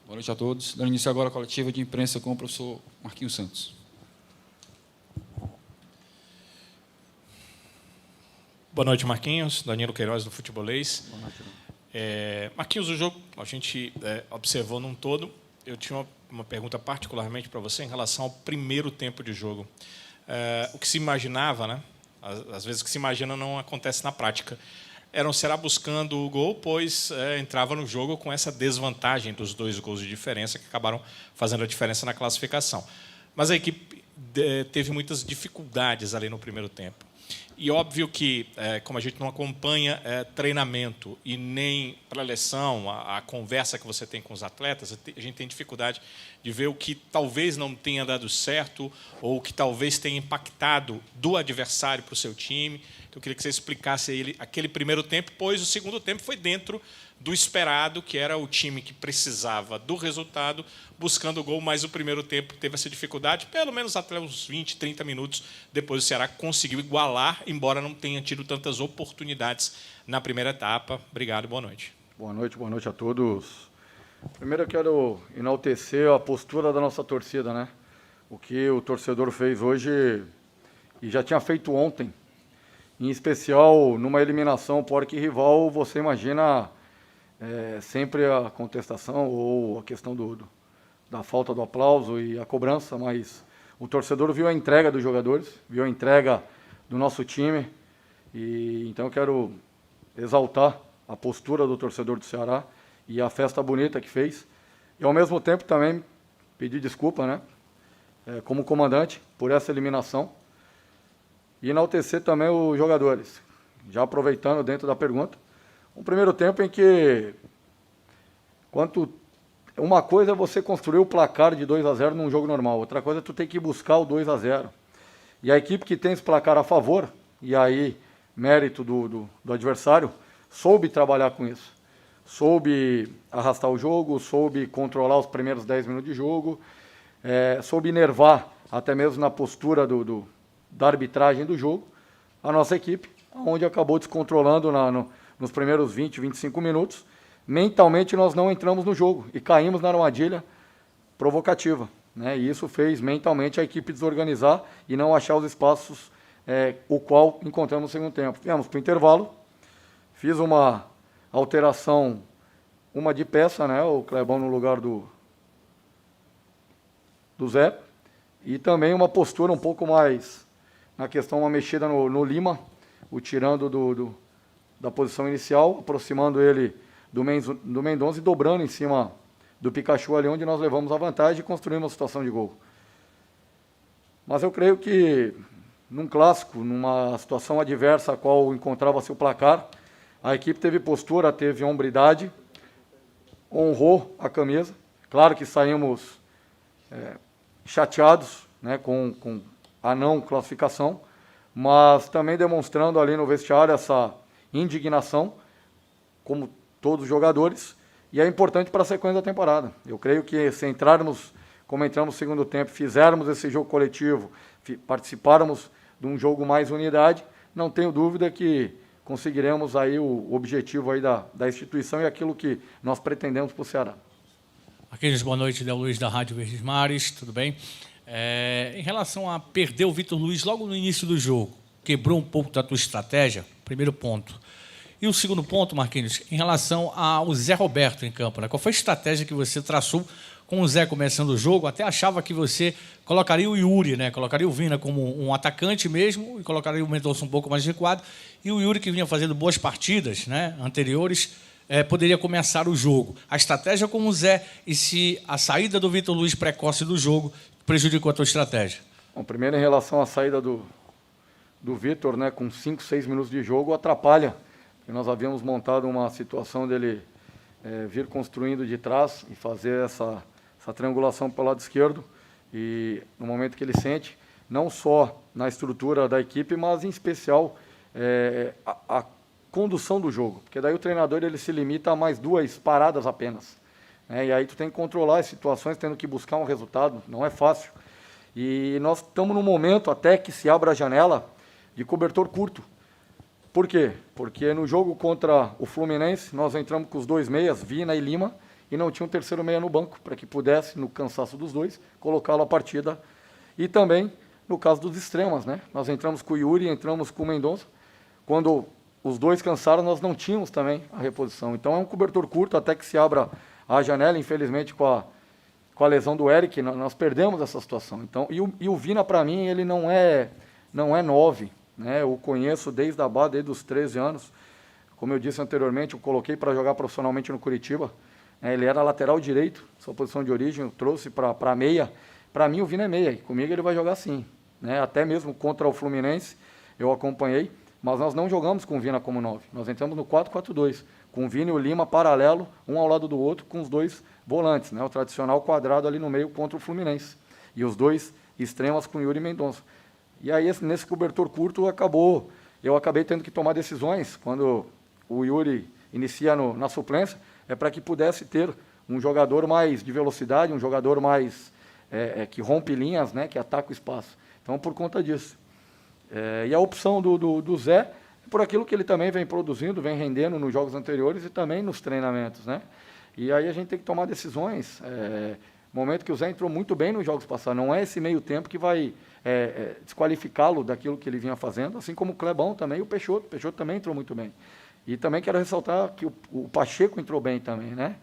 Boa noite a todos. Dando início agora à coletiva de imprensa com o professor Marquinhos Santos. Boa noite, Marquinhos. Danilo Queiroz, do Futebolês. Boa noite. Marquinhos, o jogo a gente observou num todo. Eu tinha uma pergunta particularmente para você em relação ao primeiro tempo de jogo. O que se imaginava, né? Às vezes o que se imagina não acontece na prática. Era o Ceará buscando o gol, pois entrava no jogo com essa desvantagem dos 2 gols de diferença que acabaram fazendo a diferença na classificação. Mas a equipe teve muitas dificuldades ali no primeiro tempo. E óbvio que, como a gente não acompanha treinamento e nem pré-eleção, a conversa que você tem com os atletas, a gente tem dificuldade de ver o que talvez não tenha dado certo ou o que talvez tenha impactado do adversário para o seu time. Então, eu queria que você explicasse aí aquele primeiro tempo, pois o segundo tempo foi dentro do esperado, que era o time que precisava do resultado, buscando o gol, mas o primeiro tempo teve essa dificuldade, pelo menos até uns 20, 30 minutos, depois o Ceará conseguiu igualar, embora não tenha tido tantas oportunidades na primeira etapa. Obrigado, boa noite. Boa noite a todos. Primeiro eu quero enaltecer a postura da nossa torcida, né? O que o torcedor fez hoje e já tinha feito ontem, em especial numa eliminação por arquirrival, você imagina sempre a contestação ou a questão da falta do aplauso e a cobrança, mas o torcedor viu a entrega dos jogadores, viu a entrega do nosso time, e então eu quero exaltar a postura do torcedor do Ceará e a festa bonita que fez, e ao mesmo tempo também pedir desculpa, né, como comandante, por essa eliminação, e enaltecer também os jogadores, já aproveitando dentro da pergunta, um primeiro tempo em que uma coisa é você construir o placar de 2-0 num jogo normal, outra coisa é tu ter que buscar o 2-0. E a equipe que tem esse placar a favor, e aí mérito do adversário, soube trabalhar com isso. Soube arrastar o jogo, soube controlar os primeiros 10 minutos de jogo, soube enervar até mesmo na postura da arbitragem do jogo, a nossa equipe, onde acabou descontrolando nos primeiros 20, 25 minutos. Mentalmente nós não entramos no jogo e caímos na armadilha provocativa, né? E isso fez mentalmente a equipe desorganizar e não achar os espaços o qual encontramos no segundo tempo. Viemos para o intervalo, fiz uma alteração, uma de peça, né? O Clebão no lugar do Zé, e também uma postura um pouco mais, na questão, uma mexida no Lima, o tirando da posição inicial, aproximando ele do Mendonça e dobrando em cima do Pikachu ali, onde nós levamos a vantagem e construímos uma situação de gol. Mas eu creio que, num clássico, numa situação adversa a qual encontrava-se o placar, a equipe teve postura, teve hombridade, honrou a camisa. Claro que saímos chateados, né, com a não classificação, mas também demonstrando ali no vestiário essa indignação, como todos os jogadores, e é importante para a sequência da temporada. Eu creio que se entrarmos, como entramos no segundo tempo, fizermos esse jogo coletivo, participarmos de um jogo mais unidade, não tenho dúvida que conseguiremos aí o objetivo aí da instituição e aquilo que nós pretendemos para o Ceará. Marquinhos, boa noite, Del Luiz da Rádio Verdes Mares, tudo bem? Em relação a perder o Vitor Luiz logo no início do jogo, quebrou um pouco da tua estratégia? Primeiro ponto. E o segundo ponto, Marquinhos, em relação ao Zé Roberto em campo, né? Qual foi a estratégia que você traçou com o Zé começando o jogo? Até achava que você colocaria o Yuri, né? Colocaria o Vina como um atacante mesmo e colocaria o Mendonça um pouco mais recuado. E o Yuri, que vinha fazendo boas partidas, né, anteriores, poderia começar o jogo. A estratégia com o Zé e se a saída do Vitor Luiz precoce do jogo prejudicou a tua estratégia? Bom, primeiro, em relação à saída do Vitor, né, com 5, 6 minutos de jogo, atrapalha. E nós havíamos montado uma situação dele vir construindo de trás e fazer essa triangulação pelo lado esquerdo. E no momento que ele sente, não só na estrutura da equipe, mas em especial a condução do jogo. Porque daí o treinador ele se limita a mais 2 paradas apenas. E aí tu tem que controlar as situações, tendo que buscar um resultado, não é fácil. E nós estamos num momento, até que se abra a janela, de cobertor curto. Por quê? Porque no jogo contra o Fluminense, nós entramos com os 2 meias, Vina e Lima, e não tinha um terceiro meia no banco, para que pudesse, no cansaço dos dois, colocá-lo a partida. E também no caso dos extremas, né? Nós entramos com o Yuri, entramos com o Mendonça. Quando os dois cansaram, nós não tínhamos também a reposição. Então é um cobertor curto até que se abra a janela, infelizmente com a lesão do Eric, nós perdemos essa situação. Então, e o Vina, para mim, ele não é 9, né? Eu o conheço desde a base, desde os 13 anos. Como eu disse anteriormente, eu coloquei para jogar profissionalmente no Curitiba. Ele era lateral direito, sua posição de origem, eu trouxe para meia. Para mim, o Vina é meia, e comigo ele vai jogar sim, né? Até mesmo contra o Fluminense, eu acompanhei, mas nós não jogamos com o Vina como 9. Nós entramos no 4-4-2, com o Vina e o Lima paralelo, um ao lado do outro, com os dois volantes, né? O tradicional quadrado ali no meio contra o Fluminense. E os dois extremas com Yuri e Mendonça. E aí, nesse cobertor curto, eu acabei tendo que tomar decisões, quando o Yuri inicia na suplência, para que pudesse ter um jogador mais de velocidade, um jogador mais que rompe linhas, né, que ataca o espaço. Então, por conta disso. E a opção do Zé é por aquilo que ele também vem produzindo, vem rendendo nos jogos anteriores e também nos treinamentos, né? E aí a gente tem que tomar decisões. Momento que o Zé entrou muito bem nos jogos passados. Não é esse meio tempo que vai desqualificá-lo daquilo que ele vinha fazendo, assim como o Clebão também e o Peixoto. O Peixoto também entrou muito bem. E também quero ressaltar que o Pacheco entrou bem também, né?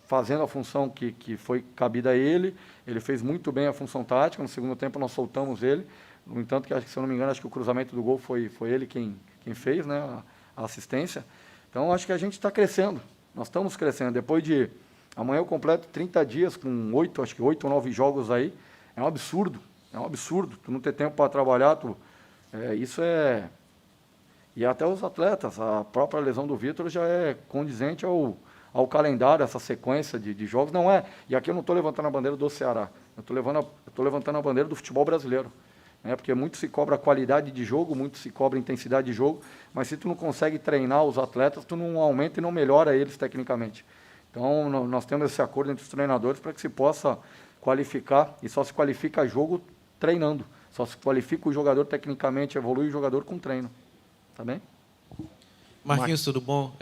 Fazendo a função que foi cabida a ele. Ele fez muito bem a função tática. No segundo tempo nós soltamos ele. No entanto, se eu não me engano, acho que o cruzamento do gol foi ele quem fez, né? A assistência. Então, acho que a gente está crescendo. Nós estamos crescendo. Depois de... Amanhã eu completo 30 dias com 8 ou 9 jogos aí. É um absurdo. É um absurdo. Tu não ter tempo para trabalhar. Isso é... E até os atletas, a própria lesão do Vitor já é condizente ao calendário, essa sequência de jogos. Não é... E aqui eu não estou levantando a bandeira do Ceará. Eu estou levantando a bandeira do futebol brasileiro. Porque muito se cobra qualidade de jogo, muito se cobra intensidade de jogo, mas se tu não consegue treinar os atletas, tu não aumenta e não melhora eles tecnicamente. Então, nós temos esse acordo entre os treinadores para que se possa qualificar, e só se qualifica jogo treinando. Só se qualifica o jogador tecnicamente, evolui o jogador com treino. Tá bem? Marquinhos, tudo bom?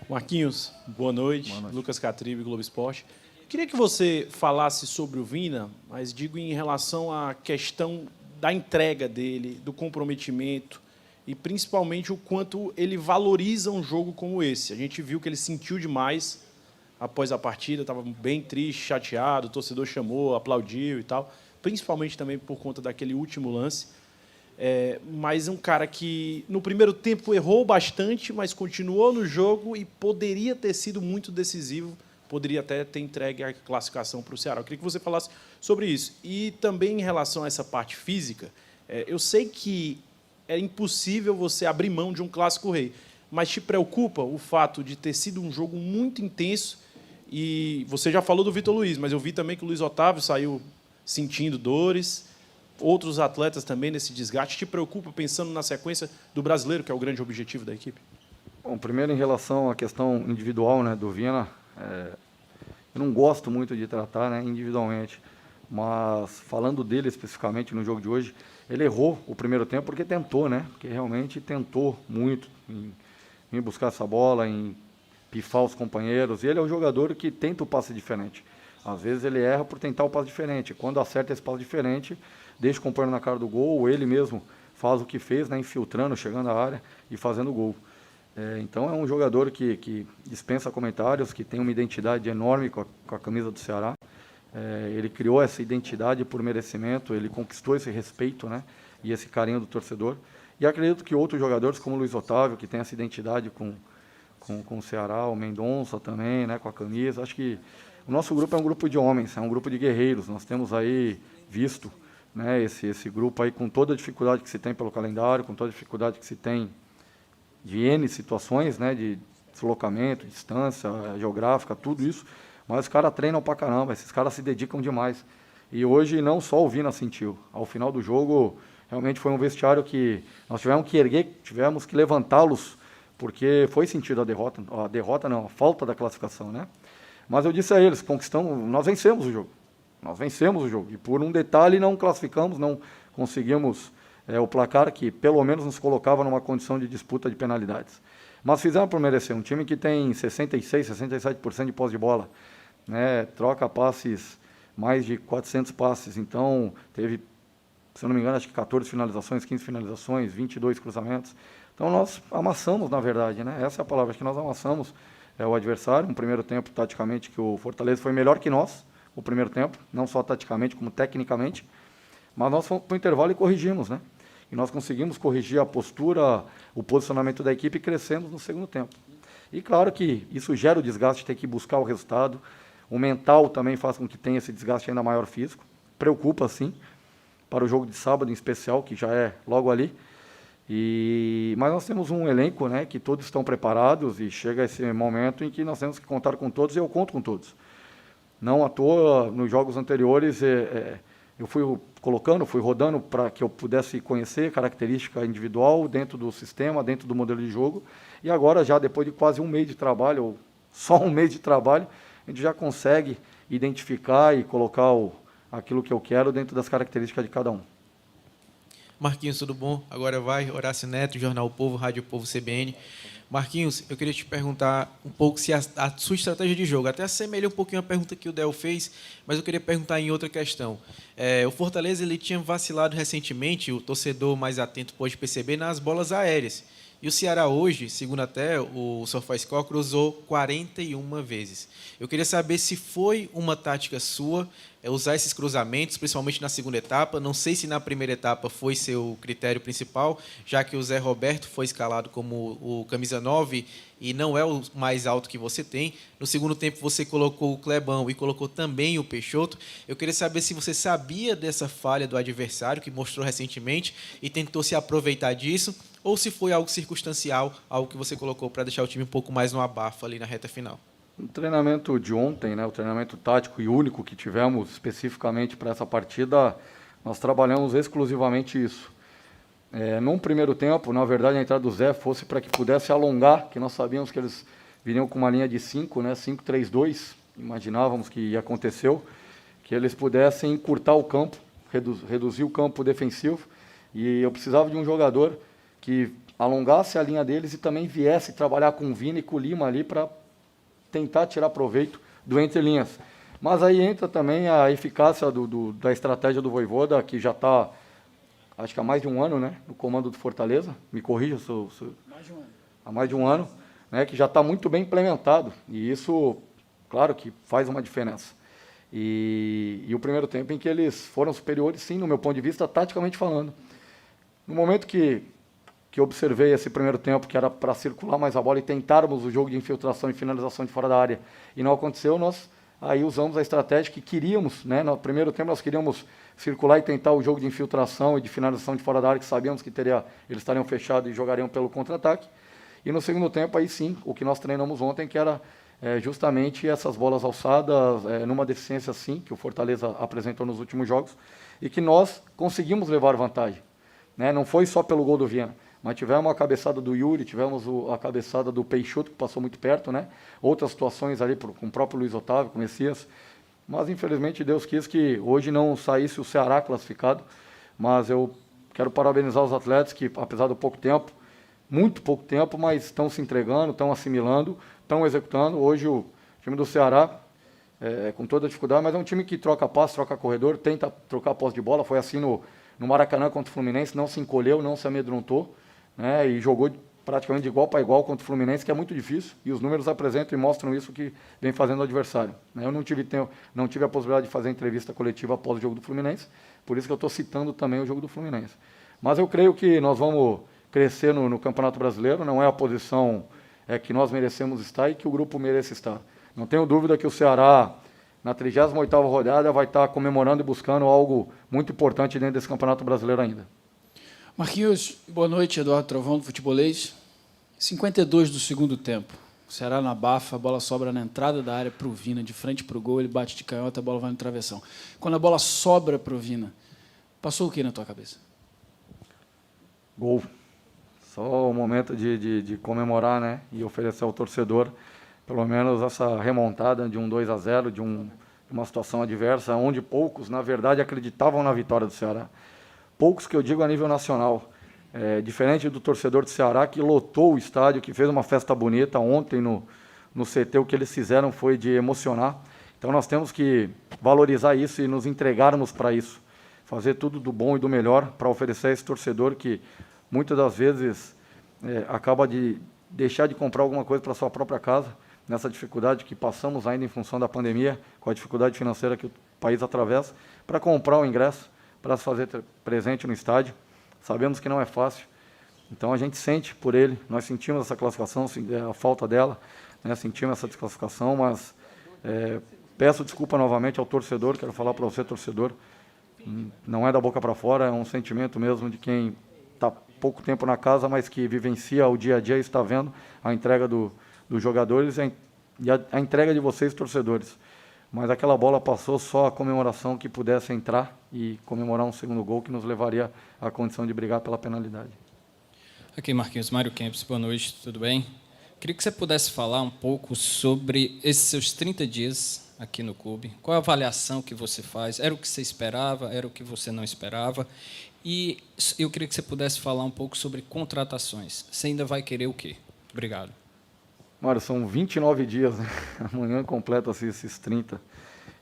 Marquinhos, boa noite. Lucas Catribe, Globo Esporte. Queria que você falasse sobre o Vina, mas digo em relação à questão da entrega dele, do comprometimento e principalmente o quanto ele valoriza um jogo como esse. A gente viu que ele sentiu demais após a partida, estava bem triste, chateado, o torcedor chamou, aplaudiu e tal, principalmente também por conta daquele último lance. Mas um cara que, no primeiro tempo, errou bastante, mas continuou no jogo e poderia ter sido muito decisivo, poderia até ter entregue a classificação para o Ceará. Eu queria que você falasse sobre isso. E também em relação a essa parte física, eu sei que é impossível você abrir mão de um clássico rei, mas te preocupa o fato de ter sido um jogo muito intenso, e você já falou do Vitor Luiz, mas eu vi também que o Luiz Otávio saiu sentindo dores, outros atletas também nesse desgaste. Te preocupa pensando na sequência do brasileiro, que é o grande objetivo da equipe? Bom, primeiro em relação à questão individual, né, do Vina, eu não gosto muito de tratar, né, individualmente, mas falando dele especificamente no jogo de hoje, ele errou o primeiro tempo porque tentou, né, porque realmente tentou muito em buscar essa bola, em pifar os companheiros, e ele é um jogador que tenta o passe diferente. Às vezes ele erra por tentar o passe diferente. Quando acerta esse passe diferente, deixa o companheiro na cara do gol, ou ele mesmo faz o que fez, né, infiltrando, chegando à área e fazendo gol. Então é um jogador que dispensa comentários, que tem uma identidade enorme com a camisa do Ceará. Ele criou essa identidade por merecimento, ele conquistou esse respeito, né, e esse carinho do torcedor. E acredito que outros jogadores, como o Luiz Otávio, que tem essa identidade com o Ceará, o Mendonça também, né, com a camisa. Acho que o nosso grupo é um grupo de homens, é um grupo de guerreiros. Nós temos aí visto, né, esse grupo aí com toda a dificuldade que se tem pelo calendário, com toda a dificuldade que se tem de N situações, né, de deslocamento, distância geográfica, tudo isso, mas os caras treinam pra caramba, esses caras se dedicam demais. E hoje não só o Vina sentiu, ao final do jogo realmente foi um vestiário que nós tivemos que erguer, tivemos que levantá-los, porque foi sentido a falta da classificação, né? Mas eu disse a eles, nós vencemos o jogo. Nós vencemos o jogo. E por um detalhe não classificamos, não conseguimos o placar que pelo menos nos colocava numa condição de disputa de penalidades. Mas fizemos por merecer. Um time que tem 66%, 67% de posse de bola, né? Troca passes, mais de 400 passes. Então, teve, se eu não me engano, acho que 14 finalizações, 15 finalizações, 22 cruzamentos. Então, nós amassamos, na verdade, né? Essa é a palavra, acho que nós amassamos o adversário. Um primeiro tempo, taticamente, que o Fortaleza foi melhor que nós, o primeiro tempo, não só taticamente, como tecnicamente. Mas nós fomos para o intervalo e corrigimos, né? E nós conseguimos corrigir a postura, o posicionamento da equipe e crescemos no segundo tempo. E claro que isso gera o desgaste de ter que buscar o resultado. O mental também faz com que tenha esse desgaste ainda maior físico. Preocupa, sim, para o jogo de sábado em especial, que já é logo ali. Mas nós temos um elenco, né, que todos estão preparados e chega esse momento em que nós temos que contar com todos e eu conto com todos. Não à toa, nos jogos anteriores, eu fui rodando para que eu pudesse conhecer característica individual dentro do sistema, dentro do modelo de jogo. E agora, já depois de quase um mês de trabalho, ou só um mês de trabalho, a gente já consegue identificar e colocar aquilo que eu quero dentro das características de cada um. Marquinhos, tudo bom? Agora vai, Horácio Neto, Jornal O Povo, Rádio Povo CBN. Marquinhos, eu queria te perguntar um pouco se a sua estratégia de jogo, até assemelha um pouquinho a pergunta que o Del fez, mas eu queria perguntar em outra questão. O Fortaleza ele tinha vacilado recentemente, o torcedor mais atento pode perceber, nas bolas aéreas. E o Ceará hoje, segundo até o SofaScore, cruzou 41 vezes. Eu queria saber se foi uma tática sua usar esses cruzamentos, principalmente na segunda etapa. Não sei se na primeira etapa foi seu critério principal, já que o Zé Roberto foi escalado como o camisa 9 e não é o mais alto que você tem. No segundo tempo você colocou o Clebão e colocou também o Peixoto. Eu queria saber se você sabia dessa falha do adversário, que mostrou recentemente, e tentou se aproveitar disso, ou se foi algo circunstancial, algo que você colocou para deixar o time um pouco mais no abafo ali na reta final. O treinamento de ontem, né, o treinamento tático e único que tivemos especificamente para essa partida, nós trabalhamos exclusivamente isso. Num primeiro tempo, na verdade, a entrada do Zé fosse para que pudesse alongar, que nós sabíamos que eles viriam com uma linha de 5, né, 5-3-2, imaginávamos que aconteceu, que eles pudessem encurtar o campo, reduzir o campo defensivo, e eu precisava de um jogador que alongasse a linha deles e também viesse trabalhar com o Vina e com o Lima ali para tentar tirar proveito do entre linhas. Mas aí entra também a eficácia da estratégia do Vojvoda, que já está, acho que há mais de um ano, né, no comando do Fortaleza. Me corrija se mais de um ano. Há mais de um ano, né, que já está muito bem implementado. E isso, claro que faz uma diferença. E o primeiro tempo em que eles foram superiores, sim, no meu ponto de vista, taticamente falando. No momento que observei esse primeiro tempo, que era para circular mais a bola e tentarmos o jogo de infiltração e finalização de fora da área, e não aconteceu, nós aí usamos a estratégia que queríamos, né? No primeiro tempo nós queríamos circular e tentar o jogo de infiltração e de finalização de fora da área, que sabíamos que eles estariam fechados e jogariam pelo contra-ataque. E no segundo tempo, aí sim, o que nós treinamos ontem, que era justamente essas bolas alçadas, numa deficiência sim, que o Fortaleza apresentou nos últimos jogos, e que nós conseguimos levar vantagem, né? Não foi só pelo gol do Viana, mas tivemos a cabeçada do Yuri, tivemos a cabeçada do Peixoto, que passou muito perto, né? Outras situações ali com o próprio Luiz Otávio, com o Messias. Mas, infelizmente, Deus quis que hoje não saísse o Ceará classificado. Mas eu quero parabenizar os atletas que, apesar do pouco tempo, muito pouco tempo, mas estão se entregando, estão assimilando, estão executando. Hoje o time do Ceará, com toda a dificuldade, mas é um time que troca passe, troca corredor, tenta trocar posse de bola. Foi assim no Maracanã contra o Fluminense, não se encolheu, não se amedrontou, né, e jogou praticamente de igual para igual contra o Fluminense, que é muito difícil, e os números apresentam e mostram isso que vem fazendo o adversário. Eu não tive a possibilidade de fazer entrevista coletiva após o jogo do Fluminense, por isso que eu estou citando também o jogo do Fluminense. Mas eu creio que nós vamos crescer no Campeonato Brasileiro, não é a posição que nós merecemos estar e que o grupo merece estar. Não tenho dúvida que o Ceará, na 38ª rodada, vai estar comemorando e buscando algo muito importante dentro desse Campeonato Brasileiro ainda. Marquinhos, boa noite, Eduardo Trovão, do Futebolês. 52 do segundo tempo. O Ceará na bafa, a bola sobra na entrada da área para o Vina, de frente para o gol, ele bate de canhota, a bola vai no travessão. Quando a bola sobra para o Vina, passou o que na tua cabeça? Gol. Só o momento de comemorar, né, e oferecer ao torcedor, pelo menos essa remontada de um 2-0, de uma situação adversa, onde poucos, na verdade, acreditavam na vitória do Ceará. poucos que eu digo a nível nacional. Diferente do torcedor do Ceará, que lotou o estádio, que fez uma festa bonita ontem no CT, o que eles fizeram foi de emocionar. Então nós temos que valorizar isso e nos entregarmos para isso. Fazer tudo do bom e do melhor para oferecer a esse torcedor que muitas das vezes acaba de deixar de comprar alguma coisa para sua própria casa, nessa dificuldade que passamos ainda em função da pandemia, com a dificuldade financeira que o país atravessa, para comprar o ingresso, para se fazer presente no estádio. Sabemos que não é fácil, então a gente sente por ele, nós sentimos essa classificação, a falta dela, né, sentimos essa desclassificação, mas peço desculpa novamente ao torcedor, quero falar para você, torcedor, não é da boca para fora, é um sentimento mesmo de quem está pouco tempo na casa, mas que vivencia o dia a dia e está vendo a entrega dos jogadores e a entrega de vocês, torcedores. Mas aquela bola passou só a comemoração que pudesse entrar e comemorar um segundo gol que nos levaria à condição de brigar pela penalidade. Aqui, Marquinhos, Mário Kempis, boa noite, tudo bem? Queria que você pudesse falar um pouco sobre esses seus 30 dias aqui no clube. Qual a avaliação que você faz? Era o que você esperava? Era o que você não esperava? E eu queria que você pudesse falar um pouco sobre contratações. Você ainda vai querer o quê? Obrigado. Mário, são 29 dias, né? Amanhã completa-se esses 30.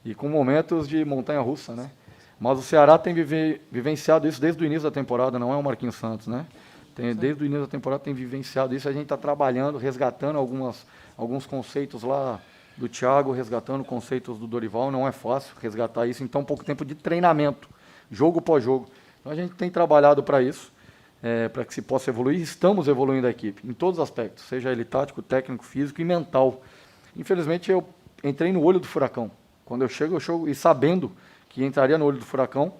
E com momentos de montanha-russa, né? Mas o Ceará tem vivenciado isso desde o início da temporada, não é o Marquinhos Santos, né? Desde o início da temporada tem vivenciado isso, a gente está trabalhando, resgatando alguns conceitos lá do Thiago, resgatando conceitos do Dorival, não é fácil resgatar isso em tão pouco tempo de treinamento, jogo pós jogo. Então a gente tem trabalhado para isso, para que se possa evoluir, estamos evoluindo a equipe, em todos os aspectos, seja ele tático, técnico, físico e mental. Infelizmente eu entrei no olho do furacão, quando eu chego e sabendo que entraria no olho do furacão,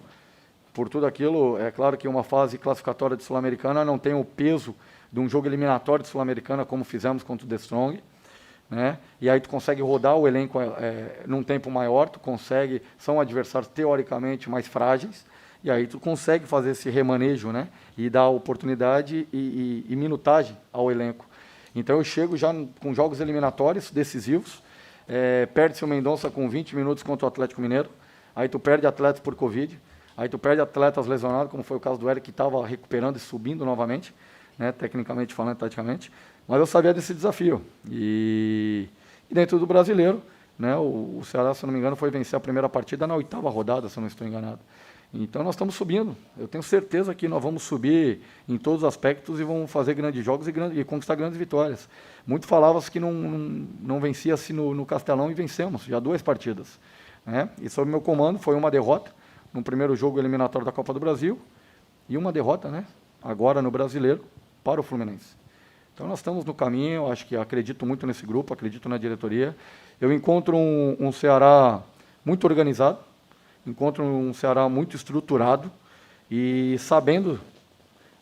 por tudo aquilo, é claro que uma fase classificatória de Sul-Americana não tem o peso de um jogo eliminatório de Sul-Americana, como fizemos contra o The Strong, né? E aí tu consegue rodar o elenco num tempo maior, são adversários teoricamente mais frágeis, e aí tu consegue fazer esse remanejo, né? E dar oportunidade e minutagem ao elenco. Então eu chego já com jogos eliminatórios decisivos, perde-se o Mendonça com 20 minutos contra o Atlético Mineiro, aí tu perde atletas por Covid, aí tu perde atletas lesionados, como foi o caso do Eric, que estava recuperando e subindo novamente, né, tecnicamente falando, taticamente. Mas eu sabia desse desafio. E dentro do brasileiro, né, o Ceará, se não me engano, foi vencer a primeira partida na 8ª rodada, se eu não estou enganado. Então nós estamos subindo. Eu tenho certeza que nós vamos subir em todos os aspectos e vamos fazer grandes jogos e conquistar grandes vitórias. Muito falava-se que não vencia-se no Castelão e vencemos, já 2 partidas. Né? E sob meu comando foi uma derrota no primeiro jogo eliminatório da Copa do Brasil e uma derrota, né, agora no Brasileiro, para o Fluminense. Então nós estamos no caminho, acredito muito nesse grupo, acredito na diretoria. Eu encontro um Ceará muito organizado, encontro um Ceará muito estruturado e sabendo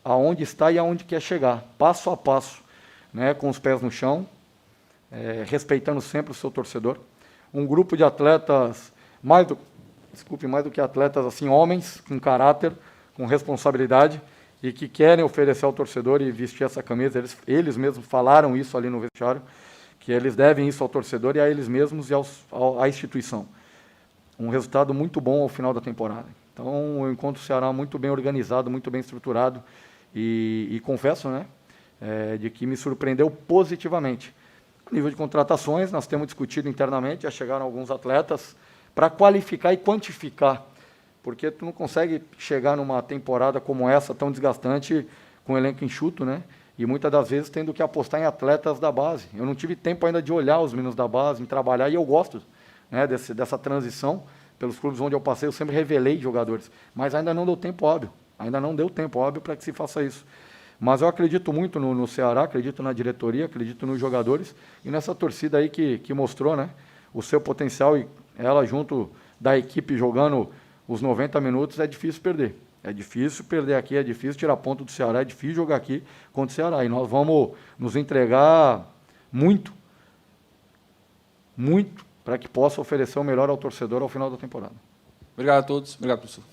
aonde está e aonde quer chegar, passo a passo, né, com os pés no chão, respeitando sempre o seu torcedor. Um grupo de atletas, mais do que atletas, assim, homens com caráter, com responsabilidade e que querem oferecer ao torcedor e vestir essa camisa. Eles mesmos falaram isso ali no vestiário, que eles devem isso ao torcedor e a eles mesmos e à instituição. Um resultado muito bom ao final da temporada. Então, eu encontro o Ceará muito bem organizado, muito bem estruturado e confesso, né, de que me surpreendeu positivamente. A nível de contratações, nós temos discutido internamente, já chegaram alguns atletas para qualificar e quantificar, porque tu não consegue chegar numa temporada como essa, tão desgastante, com um elenco enxuto, né? E muitas das vezes tendo que apostar em atletas da base. Eu não tive tempo ainda de olhar os meninos da base, em trabalhar, e eu gosto, né, dessa transição. Pelos clubes onde eu passei, eu sempre revelei jogadores, mas ainda não deu tempo hábil para que se faça isso. Mas eu acredito muito no Ceará, acredito na diretoria, acredito nos jogadores e nessa torcida aí que mostrou, né, o seu potencial e ela junto da equipe jogando os 90 minutos, é difícil perder. É difícil perder aqui, é difícil tirar ponto do Ceará, é difícil jogar aqui contra o Ceará. E nós vamos nos entregar muito, para que possa oferecer o melhor ao torcedor ao final da temporada. Obrigado a todos. Obrigado, professor.